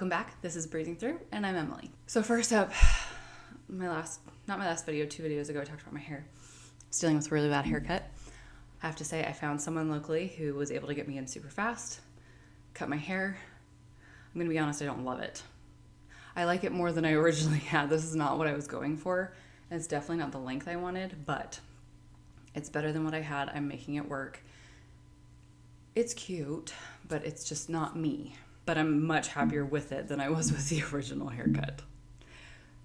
Welcome back. This is Breathing Through, and I'm Emily. So first up, not my last video, 2 videos ago, I talked about my hair. I was dealing with a really bad haircut. I have to say, I found someone locally who was able to get me in super fast, cut my hair. I'm gonna be honest, I don't love it. I like it more than I originally had. This is not what I was going for. And it's definitely not the length I wanted, but it's better than what I had. I'm making it work. It's cute, but it's just not me. But I'm much happier with it than I was with the original haircut.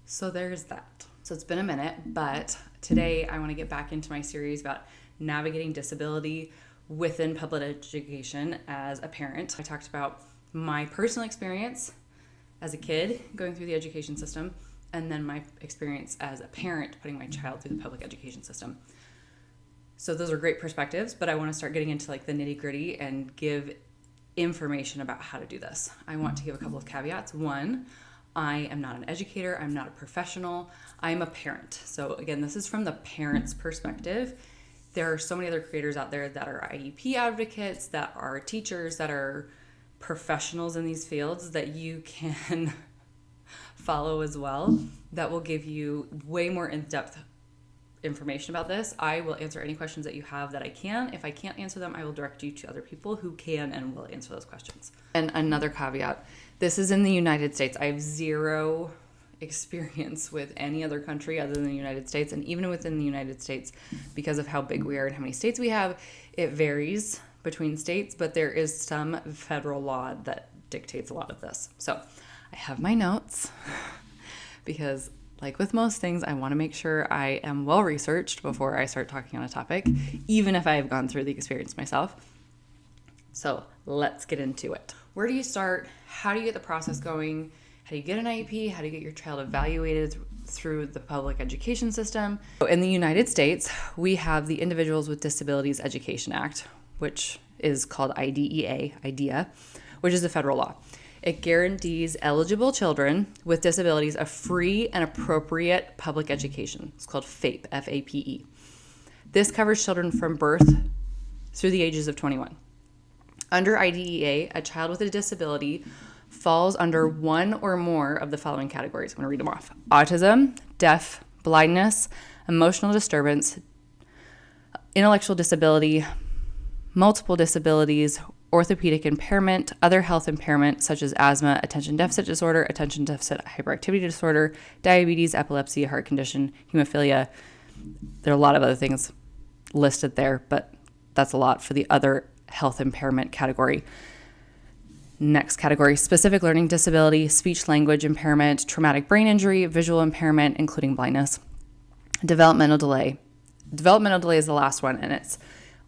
So there's that. So it's been a minute, but today I want to get back into my series about navigating disability within public education as a parent. I talked about my personal experience as a kid going through the education system, and then my experience as a parent putting my child through the public education system. So those are great perspectives, but I want to start getting into like the nitty-gritty and give information about how to do this. I want to give a couple of caveats. One, I am not an educator. I'm not a professional. I'm a parent. So again, this is from the parent's perspective. There are so many other creators out there that are IEP advocates, that are teachers, that are professionals in these fields that you can follow as well, that will give you way more in-depth information about this. I will answer any questions that you have that I can. If I can't answer them, I will direct you to other people who can and will answer those questions. And another caveat, this is in the United States. I have zero experience with any other country other than the United States. And even within the United States, because of how big we are and how many states we have, it varies between states, but there is some federal law that dictates a lot of this. So I have my notes because, like with most things, I want to make sure I am well researched before I start talking on a topic, even if I have gone through the experience myself. So let's get into it. Where do you start? How do you get the process going? How do you get an IEP? How do you get your child evaluated through the public education system? In the United States, we have the Individuals with Disabilities Education Act, which is called IDEA, which is a federal law. It guarantees eligible children with disabilities a free and appropriate public education. It's called FAPE, F-A-P-E. This covers children from birth through the ages of 21. Under IDEA, a child with a disability falls under one or more of the following categories. I'm going to read them off. Autism, deaf, blindness, emotional disturbance, intellectual disability, multiple disabilities, orthopedic impairment, other health impairment such as asthma, attention deficit disorder, attention deficit hyperactivity disorder, diabetes, epilepsy, heart condition, hemophilia. There are a lot of other things listed there, but that's a lot for the other health impairment category. Next category, specific learning disability, speech language impairment, traumatic brain injury, visual impairment, including blindness, developmental delay. Developmental delay is the last one, and it's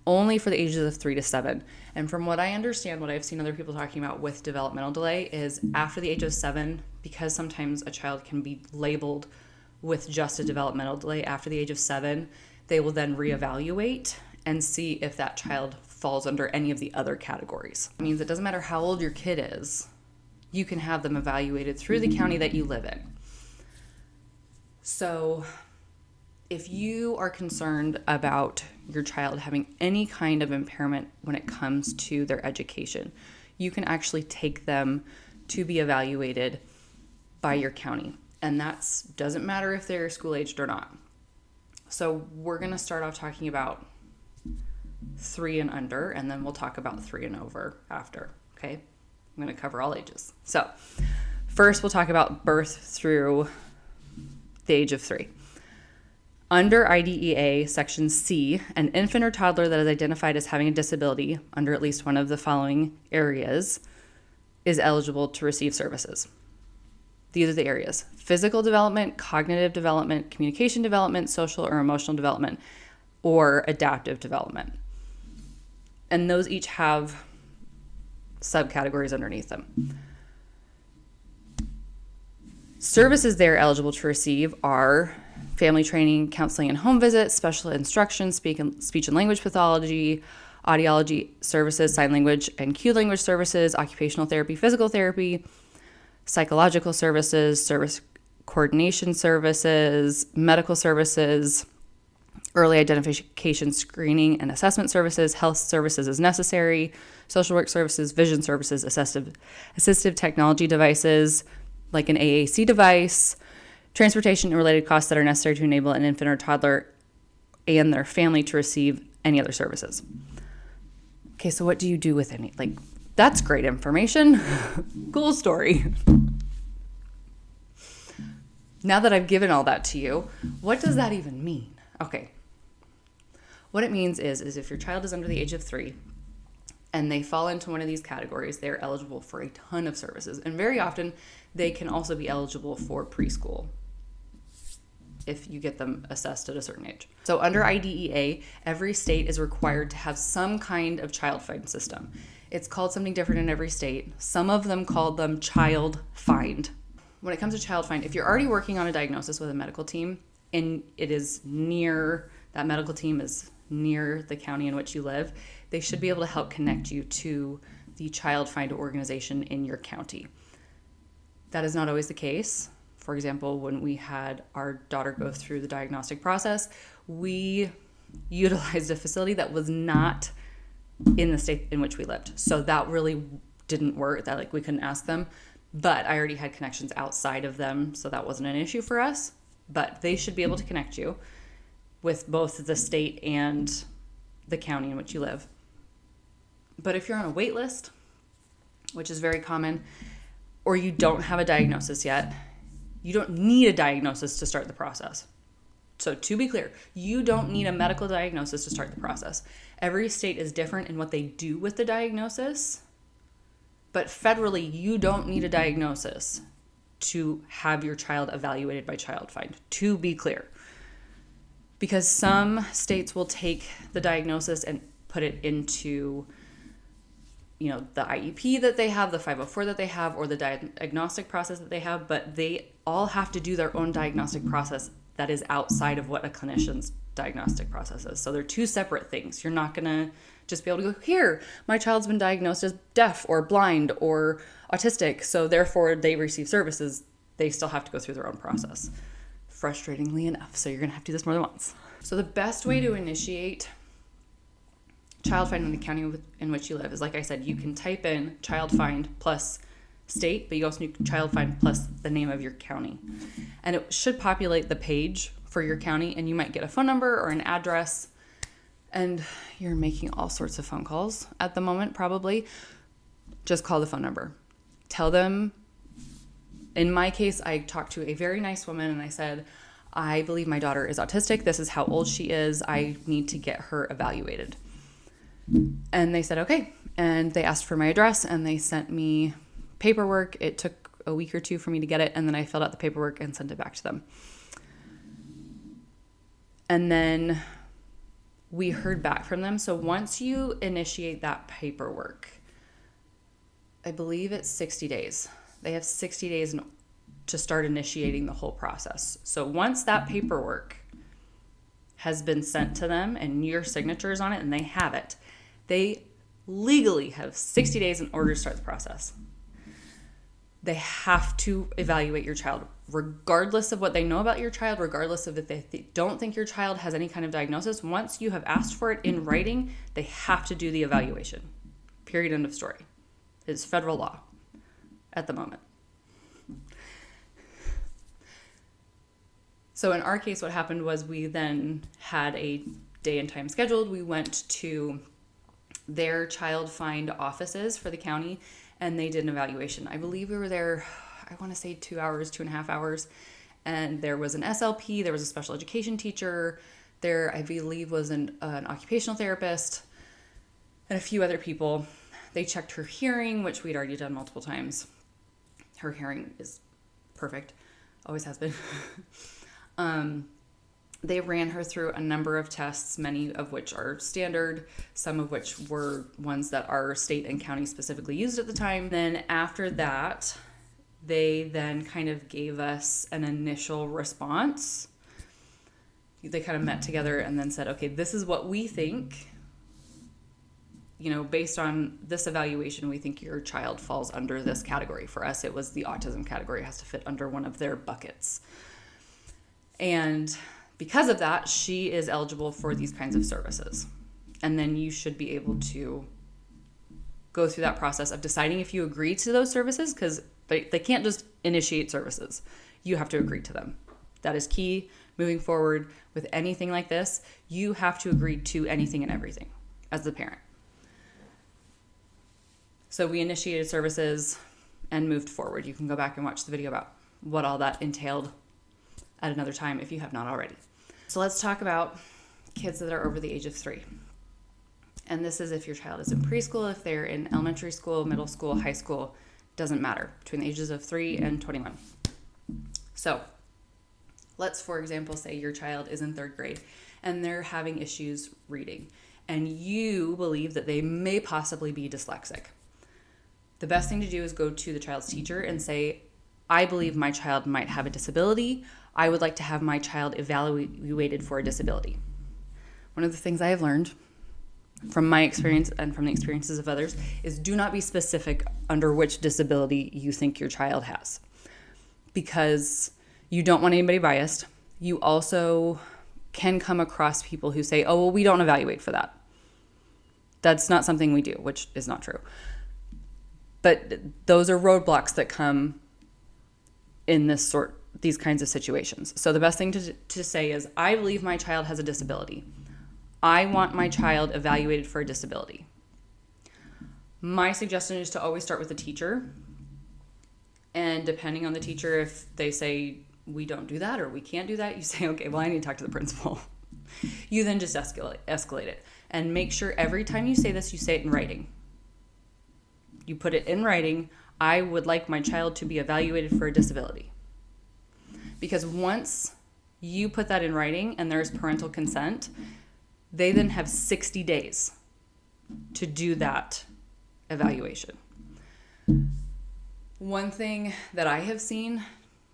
only for the ages of 3 to 7. And from what I understand, what I've seen other people talking about with developmental delay is after the age of 7, because sometimes a child can be labeled with just a developmental delay after the age of 7, they will then reevaluate and see if that child falls under any of the other categories. It means it doesn't matter how old your kid is, you can have them evaluated through the county that you live in. So if you are concerned about your child having any kind of impairment when it comes to their education, you can actually take them to be evaluated by your county. And that doesn't matter if they're school-aged or not. So we're going to start off talking about 3 and under, and then we'll talk about 3 and over after, okay? I'm going to cover all ages. So first we'll talk about birth through the age of 3. Under IDEA Section C, an infant or toddler that is identified as having a disability under at least one of the following areas is eligible to receive services. These are the areas: physical development, cognitive development, communication development, social or emotional development, or adaptive development. And those each have subcategories underneath them. Services they're eligible to receive are family training, counseling and home visits, special instruction, speech and language pathology, audiology services, sign language and cue language services, occupational therapy, physical therapy, psychological services, service coordination services, medical services, Early identification, screening, and assessment services. Health services as necessary. Social work services, vision services, assistive technology devices like an AAC device. Transportation and related costs that are necessary to enable an infant or toddler and their family to receive any other services. Okay, so what do you do with any? Like, that's great information. Cool story. Now that I've given all that to you, what does that even mean? Okay. What it means is if your child is under the age of 3 and they fall into one of these categories, they're eligible for a ton of services. And very often, they can also be eligible for preschool if you get them assessed at a certain age. So under IDEA, every state is required to have some kind of child find system. It's called something different in every state. Some of them call them child find. When it comes to child find, if you're already working on a diagnosis with a medical team and it is near, that medical team is near the county in which you live, they should be able to help connect you to the child find organization in your county. That is not always the case. For example, when we had our daughter go through the diagnostic process, we utilized a facility that was not in the state in which we lived. So that really didn't work. That we couldn't ask them. But I already had connections outside of them, so that wasn't an issue for us. But they should be able to connect you with both the state and the county in which you live. But if you're on a wait list, which is very common, or you don't have a diagnosis yet, you don't need a diagnosis to start the process. So to be clear, you don't need a medical diagnosis to start the process. Every state is different in what they do with the diagnosis, but federally, you don't need a diagnosis to have your child evaluated by Child Find, to be clear. Because some states will take the diagnosis and put it into, the IEP that they have, the 504 that they have, or the diagnostic process that they have, but they all have to do their own diagnostic process that is outside of what a clinician's diagnostic process is. So they're two separate things. You're not going to just be able to go, here, my child's been diagnosed as deaf or blind or autistic, so therefore they receive services. They still have to go through their own process. Frustratingly enough. So you're going to have to do this more than once. So the best way to initiate Child Find in the county in which you live is, like I said, you can type in Child Find plus state, but you also need Child Find plus the name of your county. And it should populate the page for your county, and you might get a phone number or an address. And you're making all sorts of phone calls at the moment, probably. Just call the phone number. Tell them, in my case, I talked to a very nice woman and I said, I believe my daughter is autistic. This is how old she is. I need to get her evaluated. And they said, okay. And they asked for my address and they sent me paperwork. It took a week or two for me to get it. And then I filled out the paperwork and sent it back to them. And then we heard back from them. So once you initiate that paperwork, I believe it's 60 days. They have 60 days to start initiating the whole process. So once that paperwork has been sent to them and your signature is on it and they have it, they legally have 60 days in order to start the process. They have to evaluate your child, regardless of what they know about your child, regardless of if they don't think your child has any kind of diagnosis. Once you have asked for it in writing, they have to do the evaluation. Period, end of story. It's federal law at the moment. So in our case, what happened was we then had a day and time scheduled. We went to their Child Find offices for the county, and they did an evaluation. I believe we were there, I want to say 2 hours, 2.5 hours. And there was an SLP, there was a special education teacher, there I believe was an occupational therapist, and a few other people. They checked her hearing, which we'd already done multiple times. Her hearing is perfect, always has been. They ran her through a number of tests, many of which are standard, some of which were ones that our state and county specifically used at the time. Then after that, they then kind of gave us an initial response. They kind of met together and then said, okay, this is what we think. Based on this evaluation, we think your child falls under this category. For us, it was the autism category. It has to fit under one of their buckets. And because of that, she is eligible for these kinds of services. And then you should be able to go through that process of deciding if you agree to those services, because they can't just initiate services. You have to agree to them. That is key moving forward with anything like this. You have to agree to anything and everything as the parent. So we initiated services and moved forward. You can go back and watch the video about what all that entailed at another time if you have not already. So let's talk about kids that are over the age of 3. And this is if your child is in preschool, if they're in elementary school, middle school, high school, doesn't matter, between the ages of 3 and 21. So let's, for example, say your child is in 3rd grade and they're having issues reading, and you believe that they may possibly be dyslexic. The best thing to do is go to the child's teacher and say, I believe my child might have a disability. I would like to have my child evaluated for a disability. One of the things I have learned from my experience and from the experiences of others is do not be specific under which disability you think your child has, because you don't want anybody biased. You also can come across people who say, oh, well, we don't evaluate for that. That's not something we do, which is not true. But those are roadblocks that come in these kinds of situations. So the best thing to say is, I believe my child has a disability. I want my child evaluated for a disability. My suggestion is to always start with the teacher. And depending on the teacher, if they say, we don't do that or we can't do that, you say, okay, well, I need to talk to the principal. You then just escalate it. And make sure every time you say this, you say it in writing. You put it in writing, I would like my child to be evaluated for a disability. Because once you put that in writing and there's parental consent, they then have 60 days to do that evaluation. One thing that I have seen,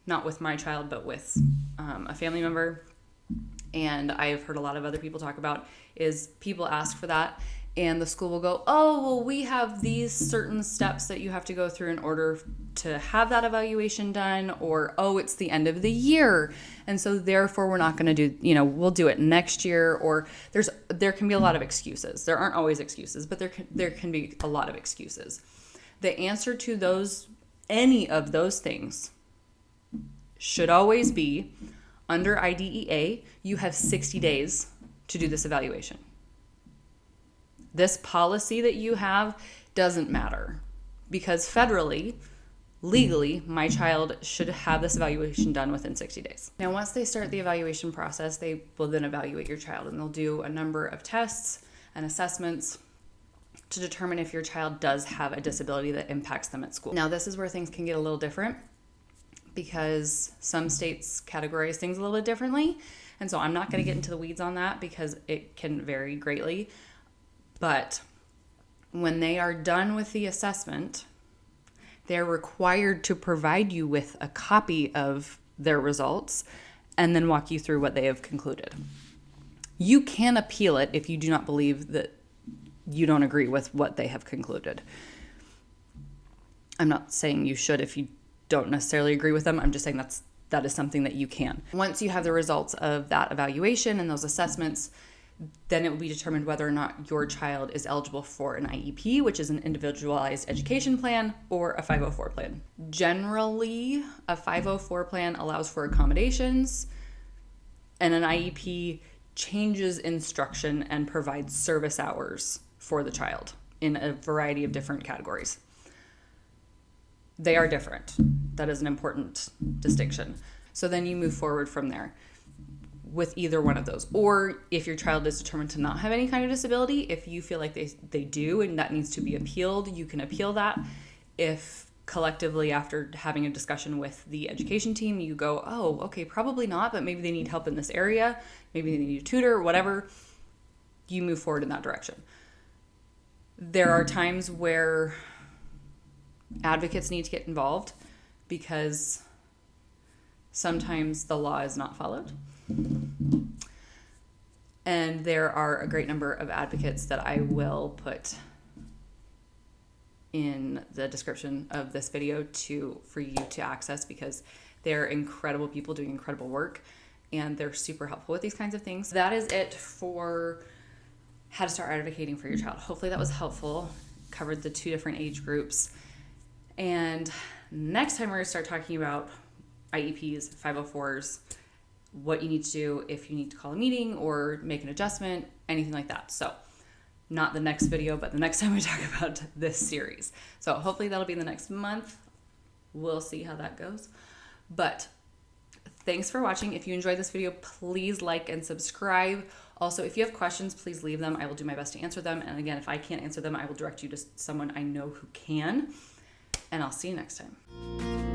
not with my child, but with a family member, and I've heard a lot of other people talk about, is people ask for that, and the school will go, oh, well, we have these certain steps that you have to go through in order to have that evaluation done, or, oh, it's the end of the year, and so therefore we're not going to do, we'll do it next year, or there can be a lot of excuses. There aren't always excuses, but there can be a lot of excuses. The answer to any of those things should always be, under IDEA, you have 60 days to do this evaluation. This policy that you have doesn't matter, because federally, legally, my child should have this evaluation done within 60 days. Now, once they start the evaluation process, they will then evaluate your child, and they'll do a number of tests and assessments to determine if your child does have a disability that impacts them at school. Now, this is where things can get a little different, because some states categorize things a little bit differently. And so I'm not going to get into the weeds on that because it can vary greatly. But when they are done with the assessment, they're required to provide you with a copy of their results and then walk you through what they have concluded. You can appeal it if you do not believe that you don't agree with what they have concluded. I'm not saying you should if you don't necessarily agree with them. I'm just saying that is something that you can. Once you have the results of that evaluation and those assessments, then it will be determined whether or not your child is eligible for an IEP, which is an individualized education plan, or a 504 plan. Generally, a 504 plan allows for accommodations, and an IEP changes instruction and provides service hours for the child in a variety of different categories. They are different. That is an important distinction. So then you move forward from there with either one of those. Or if your child is determined to not have any kind of disability, if you feel like they do and that needs to be appealed, you can appeal that. If collectively, after having a discussion with the education team, you go, oh, okay, probably not, but maybe they need help in this area, maybe they need a tutor, whatever, you move forward in that direction. There are times where advocates need to get involved because sometimes the law is not followed. And there are a great number of advocates that I will put in the description of this video for you to access, because they're incredible people doing incredible work. and they're super helpful with these kinds of things. That is it for how to start advocating for your child. Hopefully that was helpful. Covered the 2 different age groups. And next time we're going to start talking about IEPs, 504s, what you need to do if you need to call a meeting or make an adjustment, anything like that. So not the next video, but the next time we talk about this series. So hopefully that'll be the next month. We'll see how that goes. But thanks for watching. If you enjoyed this video, please like and subscribe. Also, if you have questions, please leave them. I will do my best to answer them. And again, if I can't answer them, I will direct you to someone I know who can. And I'll see you next time.